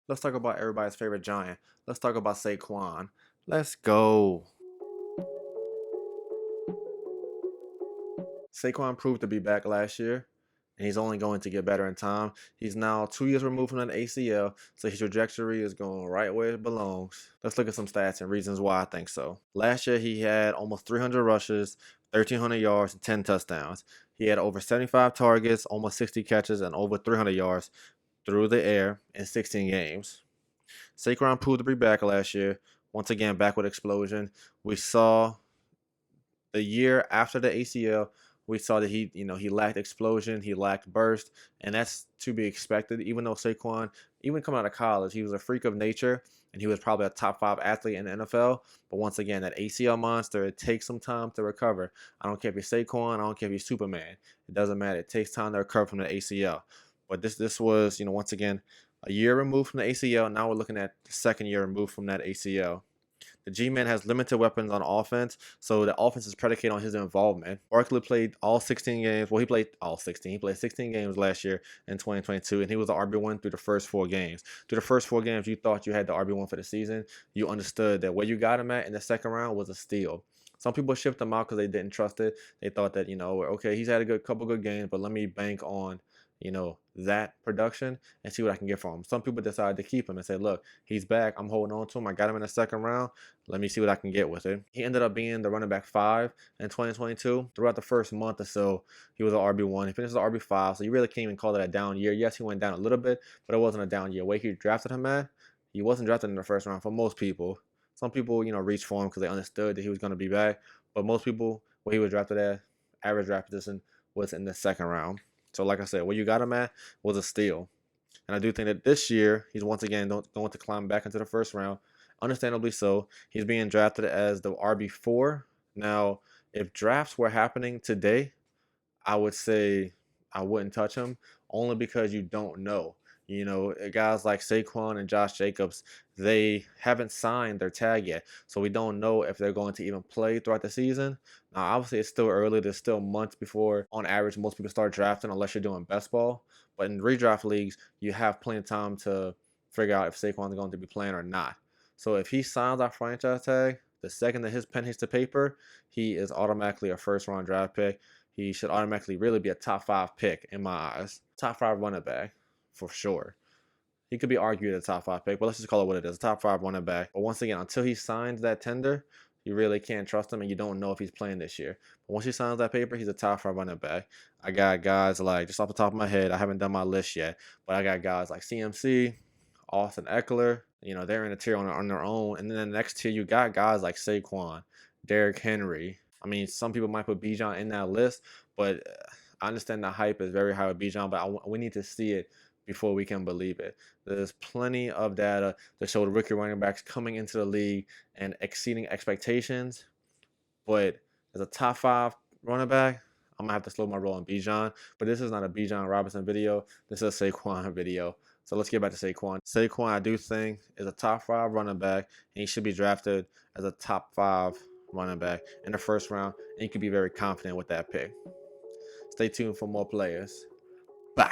Let's talk about everybody's favorite giant. Let's talk about Saquon. Let's go. Saquon proved to be back last year, and he's only going to get better in time. He's now 2 years removed from an ACL, so his trajectory is going right where it belongs. Let's look at some stats and reasons why I think so. Last year, he had almost 300 rushes, 1,300 yards, and 10 touchdowns. He had over 75 targets, almost 60 catches, and over 300 yards through the air in 16 games. Saquon proved to be back last year. Once again, back with explosion. We saw the year after the ACL, we saw that he lacked explosion, he lacked burst, and that's to be expected. Even though Saquon, even coming out of college, he was a freak of nature, and he was probably a top 5 athlete in the NFL. But once again, that ACL monster, it takes some time to recover. I don't care if you're Saquon, I don't care if you're Superman. It doesn't matter. It takes time to recover from the ACL. But this was, once again, a year removed from the ACL. Now we're looking at the second year removed from that ACL. The G-Man has limited weapons on offense, so the offense is predicated on his involvement. Barkley played all 16 games. Well, he played all 16. He played 16 games last year in 2022, and he was the RB1 through the first 4 games. Through the first 4 games, you thought you had the RB1 for the season. You understood that where you got him at in the second round was a steal. Some people shipped him out because they didn't trust it. They thought that, okay, he's had a couple good games, but let me bank on that production and see what I can get from him. Some people decided to keep him and say, look, he's back. I'm holding on to him. I got him in the second round. Let me see what I can get with it. He ended up being the running back 5 in 2022. Throughout the first month or so, he was an RB1. He finished as RB5, so you really can't even call it a down year. Yes, he went down a little bit, but it wasn't a down year. Where he drafted him at, he wasn't drafted in the first round for most people. Some people, reached for him because they understood that he was going to be back. But most people, where he was drafted at, average draft position was in the second round. So like I said, where you got him at was a steal. And I do think that this year, he's once again going to climb back into the first round. Understandably so. He's being drafted as the RB4. Now, if drafts were happening today, I would say I wouldn't touch him only because you don't know. Guys like Saquon and Josh Jacobs, they haven't signed their tag yet. So we don't know if they're going to even play throughout the season. Now, obviously, it's still early. There's still months before, on average, most people start drafting unless you're doing best ball. But in redraft leagues, you have plenty of time to figure out if Saquon's going to be playing or not. So if he signs our franchise tag, the second that his pen hits the paper, he is automatically a first-round draft pick. He should automatically really be a top 5 pick in my eyes. Top 5 running back, for sure. He could be argued a top 5 pick, but let's just call it what it is, a top 5 running back. But once again, until he signs that tender, you really can't trust him, and you don't know if he's playing this year. But once he signs that paper, he's a top 5 running back. I got guys like, just off the top of my head, I haven't done my list yet, but I got guys like CMC, Austin Eckler. They're in a tier on their own. And then the next tier, you got guys like Saquon, Derrick Henry. I mean, some people might put Bijan in that list, but I understand the hype is very high with Bijan, but we need to see it before we can believe it. There's plenty of data that show the rookie running backs coming into the league and exceeding expectations. But as a top 5 running back, I'm going to have to slow my roll on Bijan. But this is not a Bijan Robinson video. This is a Saquon video. So let's get back to Saquon. Saquon, I do think, is a top 5 running back, and he should be drafted as a top 5 running back in the first round, and you can be very confident with that pick. Stay tuned for more players. Bye.